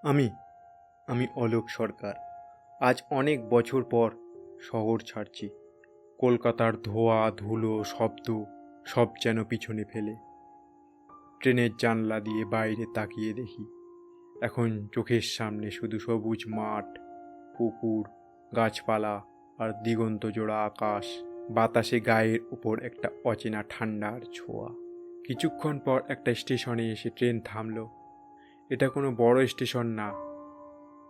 আমি আমি অলোক সরকার। আজ অনেক বছর পর শহর ছাড়ছি। কলকাতার ধোঁয়া ধুলো শব্দ সব যেন পিছনে ফেলে ট্রেনের জানলা দিয়ে বাইরে তাকিয়ে দেখি এখন চোখের সামনে শুধু সবুজ মাঠ, পুকুর, গাছপালা আর দিগন্ত জোড়া আকাশ। বাতাসে গায়ের উপর একটা অচেনা ঠান্ডার ছোঁয়া। কিছুক্ষণ পর একটা স্টেশনে এসে ট্রেন থামলো। এটা কোনো বড় স্টেশন না,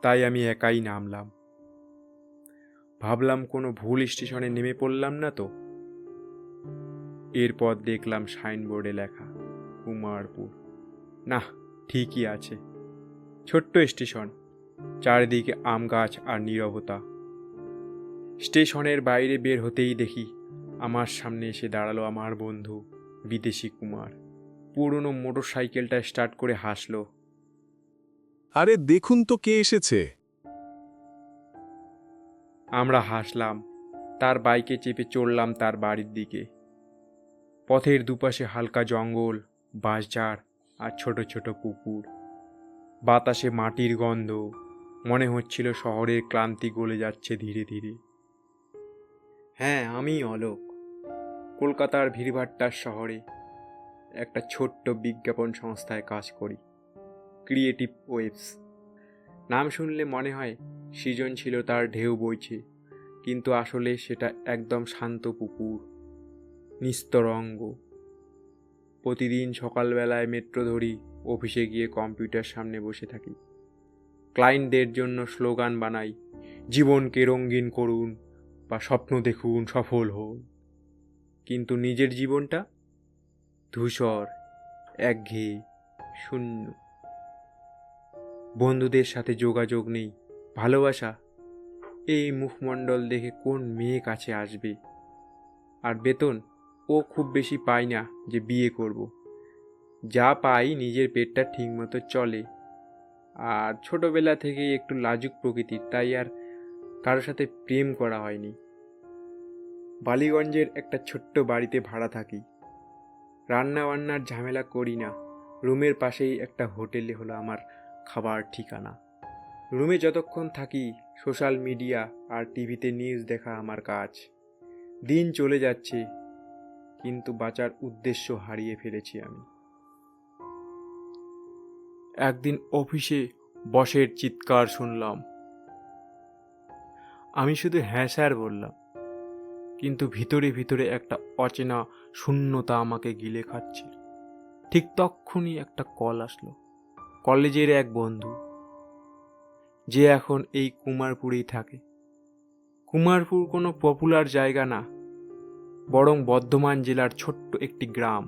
তাই আমি একাই নামলাম। ভাবলাম কোনো ভুল স্টেশনে নেমে পড়লাম না তো। এরপর দেখলাম সাইনবোর্ডে লেখা কুমারপুর। না, ঠিকই আছে। ছোট্ট স্টেশন, চারিদিকে আম গাছ আর নীরবতা। স্টেশনের বাইরে বের হতেই দেখি আমার সামনে এসে দাঁড়ালো আমার বন্ধু বিদেশি কুমার। পুরনো মোটর সাইকেলটা স্টার্ট করে হাসলো। আরে দেখুন তো কে এসেছে। আমরা হাসলাম। তার বাইকে চেপে চড়লাম তার বাড়ির দিকে। পথের দুপাশে হালকা জঙ্গল, বাঁশঝাড় আর ছোট ছোট পুকুর। বাতাসে মাটির গন্ধ। মনে হচ্ছিল শহরের ক্লান্তি গলে যাচ্ছে ধীরে ধীরে। হ্যাঁ, আমি অলোক। কলকাতার ভিড়ভাট্টার শহরে একটা ছোট্ট বিজ্ঞাপন সংস্থায় কাজ করি, ক্রিয়েটিভ ওয়েবস। নাম শুনলে মনে হয় সৃজনশীলতার ঢেউ বইছে, কিন্তু আসলে সেটা একদম শান্ত পুকুর, নিস্তরঙ্গ। প্রতিদিন সকালবেলায় মেট্রো ধরি, অফিসে গিয়ে কম্পিউটার সামনে বসে থাকি। ক্লায়েন্টদের জন্য স্লোগান বানাই, জীবনকে রঙিন করুন বা স্বপ্ন দেখুন, সফল হন। কিন্তু নিজের জীবনটা ধূসর, একঘেয়ে, শূন্য। বন্ধুদের সাথে যোগাযোগ নেই, ভালোবাসা, এই মুখমণ্ডল দেখে কোন মেয়ে কাছে আসবে? আর বেতন ও খুব বেশি পাই না যে বিয়ে করব। যা পাই নিজের পেটটা ঠিকমতো চলে। আর ছোটবেলা থেকেই একটু লাজুক প্রকৃতির, তাই আর কারোর সাথে প্রেম করা হয়নি। বালিগঞ্জের একটা ছোট্ট বাড়িতে ভাড়া থাকি। রান্না বান্নার ঝামেলা করি না। রুমের পাশেই একটা হোটেলে হলো আমার খাবার ঠিকানা। রুমে যতক্ষণ থাকি সোশ্যাল মিডিয়া আর টিভিতে নিউজ দেখা আমার কাজ। দিন চলে যাচ্ছে, কিন্তু বাঁচার উদ্দেশ্য হারিয়ে ফেলেছি আমি। একদিন অফিসে বসের চিৎকার শুনলাম। আমি শুধু হ্যাঁ স্যার বললাম, কিন্তু ভিতরে ভিতরে একটা অচেনা শূন্যতা আমাকে গিলে খাচ্ছিল। ঠিক তক্ষুনি একটা কল আসলো। কলেজের এক বন্ধু, যে এখন এই কুমারপুরেই থাকে। কুমারপুর কোনো পপুলার জায়গা না, বরং বর্ধমান জেলার ছোট্ট একটি গ্রাম।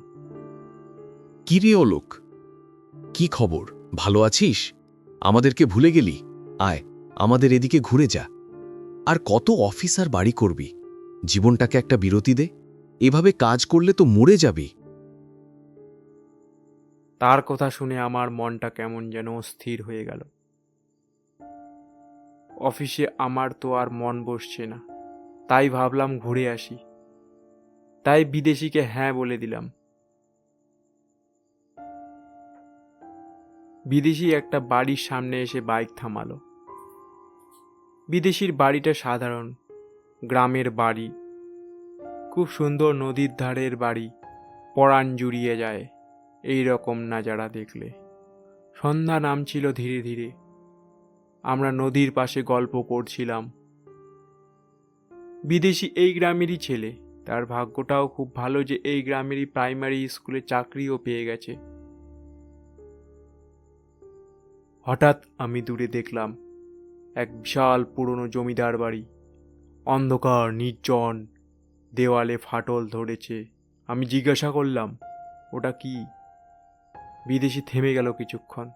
কি রে অলোক, কি খবর? ভালো আছিস? আমাদেরকে ভুলে গেলি? আয়, আমাদের এদিকে ঘুরে যা। আর কত অফিস আর বাড়ি করবি? জীবনটাকে একটা বিরতি দে। এভাবে কাজ করলে তো মরে যাবি। তার কথা শুনে আমার মনটা কেমন যেন স্থির হয়ে গেল। অফিসে আমার তো আর মন বসছে না, তাই ভাবলাম ঘুরে আসি। তাই বিদেশিকে হ্যাঁ বলে দিলাম। বিদেশি একটা বাড়ির সামনে এসে বাইক থামালো। বিদেশির বাড়িটা সাধারণ গ্রামের বাড়ি, খুব সুন্দর নদীর ধারের বাড়ি। পরাণ জুড়িয়ে যায় এই রকম নাজারা দেখলে। সন্ধ্যা নামছিল ধীরে ধীরে। আমরা নদীর পাশে গল্প করছিলাম। বিদেশি এই গ্রামেরই ছেলে। তার ভাগ্যটাও খুব ভালো যে এই গ্রামেরই প্রাইমারি স্কুলে চাকরিও পেয়ে গেছে। হঠাৎ আমি দূরে দেখলাম এক বিশাল পুরনো জমিদার বাড়ি। অন্ধকার, নির্জন, দেওয়ালে ফাটল ধরেছে। আমি জিজ্ঞাসা করলাম, ওটা কি? বিদেশি থেমে গেল কিছুক্ষণ,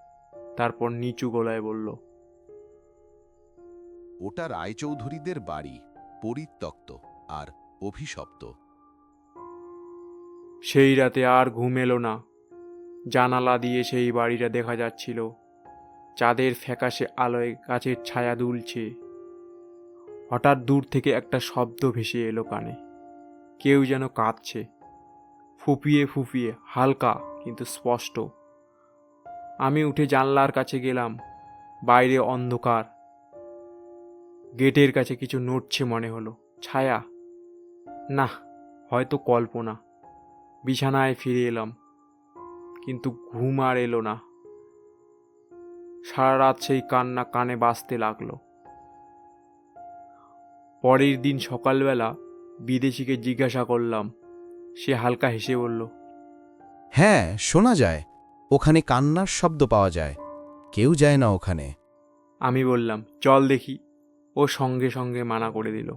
তারপর নিচু গলায় বলল, ওটা রায়চৌধুরীদের বাড়ি, পরিত্যক্ত আর অভিশপ্ত। সেই রাতে আর ঘুম এলো না। জানালা দিয়ে সেই বাড়িটা দেখা যাচ্ছিল। চাঁদের ফ্যাকাশে আলোয় গাছের ছায়া দুলছে। হঠাৎ দূর থেকে একটা শব্দ ভেসে এলো কানে। কেউ যেন কাঁদছে, ফুপিয়ে ফুপিয়ে, হালকা কিন্তু স্পষ্ট। আমি উঠে জানলার কাছে গেলাম। বাইরে অন্ধকার। গেটের কাছে কিছু নড়ছে মনে হলো। ছায়া? না, হয়তো কল্পনা। বিছানায় ফিরে এলাম, কিন্তু ঘুম আর এলো না। সারা রাত সেই কান্না কানে বাজতে লাগলো। পরের দিন সকালবেলা বিদেশিকে জিজ্ঞাসা করলাম। সে হালকা হেসে বলল, হ্যাঁ, শোনা যায়। ওখানে কান্নার শব্দ পাওয়া যায়। কেউ যায় না ওখানে। আমি বললাম, চল দেখি। ও সঙ্গে সঙ্গে মানা করে দিল।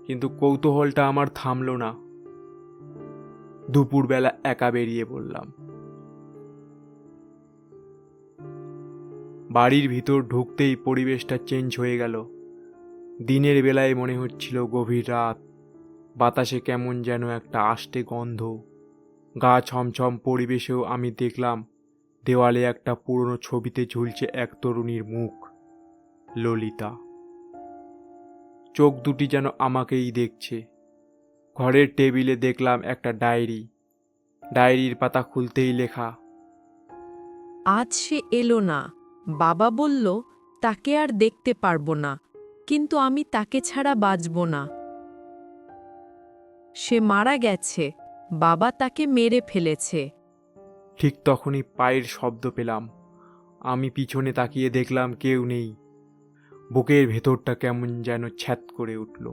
কিন্তু কৌতূহলটা আমার থামলো না। দুপুরবেলা একা বেরিয়ে পড়লাম। বাড়ির ভিতর ঢুকতেই পরিবেশটা চেঞ্জ হয়ে গেল। দিনের বেলায় মনে হচ্ছিল গভীর রাত। বাতাসে কেমন যেন একটা আষ্টে গন্ধ। গা ছমছম পরিবেশেও আমি দেখলাম দেওয়ালে একটা পুরনো ছবিতে ঝুলছে এক তরুণীর মুখ, ললিতা। চোখ দুটি যেন আমাকেই দেখছে। ঘরের টেবিলে দেখলাম একটা ডায়েরি। ডায়েরির পাতা খুলতেই লেখা, আজ সে এলো না। বাবা বলল তাকে আর দেখতে পারবো না, কিন্তু আমি তাকে ছাড়া বাঁচব না। সে মারা গেছে। বাবা তাকে মেরে ফেলেছে। ঠিক তখনই পায়ের শব্দ পেলাম। আমি পিছনে তাকিয়ে দেখলাম কেউ নেই। বুকের ভেতরটা কেমন যেন ছ্যাত করে উঠল।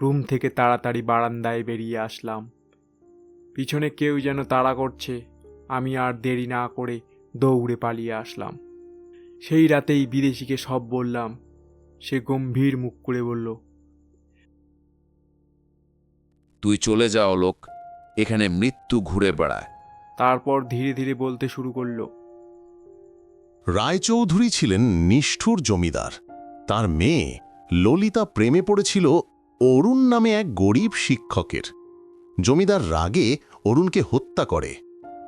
রুম থেকে তাড়াতাড়ি বারান্দায় বেরিয়ে আসলাম। পিছনে কেউ যেন তাড়া করছে। আমি আর দেরি না করে দৌড়ে পালিয়ে আসলাম। সেই রাতেই বিদেশিকে সব বললাম। সে গম্ভীর মুখ করে বলল, তুই চলে যা অলোক, এখানে মৃত্যু ঘুরে বেড়ায়। তারপর ধীরে ধীরে বলতে শুরু করলো। রায়চৌধুরী ছিলেন নিষ্ঠুর জমিদার। তার মেয়ে ললিতা প্রেমে পড়েছিল অরুণ নামে এক গরিব শিক্ষকের। জমিদার রাগে অরুণকে হত্যা করে,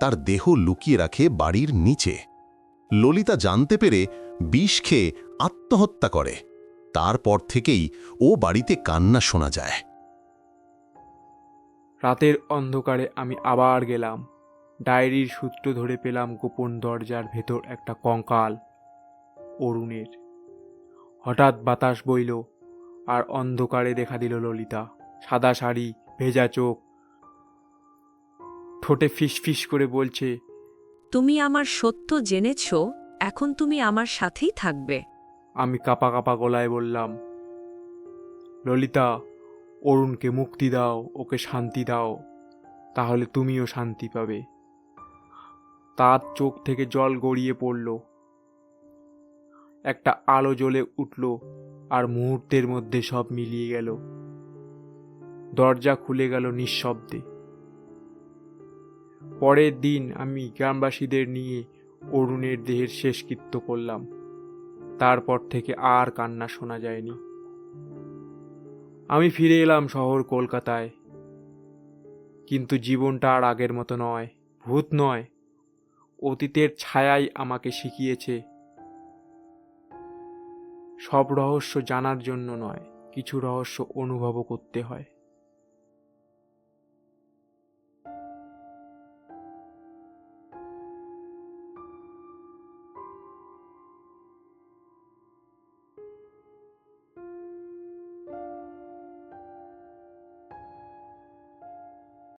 তার দেহ লুকিয়ে রাখে বাড়ির নিচে। ললিতা জানতে পেরে বিষ খেয়ে আত্মহত্যা করে। তারপর থেকেই ও বাড়িতে কান্না শোনা যায়। রাতের অন্ধকারে আমি আবার গেলাম। ডায়েরির সূত্র ধরে পেলাম গোপন দরজার ভেতর একটা কঙ্কাল, অরুণের। হঠাৎ বাতাস বইল, আর অন্ধকারে দেখা দিল ললিতা। সাদা শাড়ি, ভেজা চোখ, ঠোঁটে ফিসফিস করে বলছে, তুমি আমার সত্য জেনেছ, এখন তুমি আমার সাথেই থাকবে। আমি কাঁপা কাঁপা গলায় বললাম, ললিতা, অরুণকে মুক্তি দাও, ওকে শান্তি দাও, তাহলে তুমিও শান্তি পাবে। তার চোখ থেকে জল গড়িয়ে পড়ল। একটা আলো জ্বলে উঠল, আর মুহূর্তের মধ্যে সব মিলিয়ে গেল। দরজা খুলে গেল নিঃশব্দে। পরের দিন আমি গ্রামবাসীদের নিয়ে অরুণের দেহের শেষকৃত্য করলাম। তারপর থেকে আর কান্না শোনা যায়নি। আমি ফিরে এলাম শহর কলকাতায়। কিন্তু জীবনটা আর আগের মতো নয়। ভূত নয়, অতীতের ছায়াই আমাকে শিখিয়েছে সব রহস্য জানার জন্য নয়, কিছু রহস্য অনুভবও করতে হয়।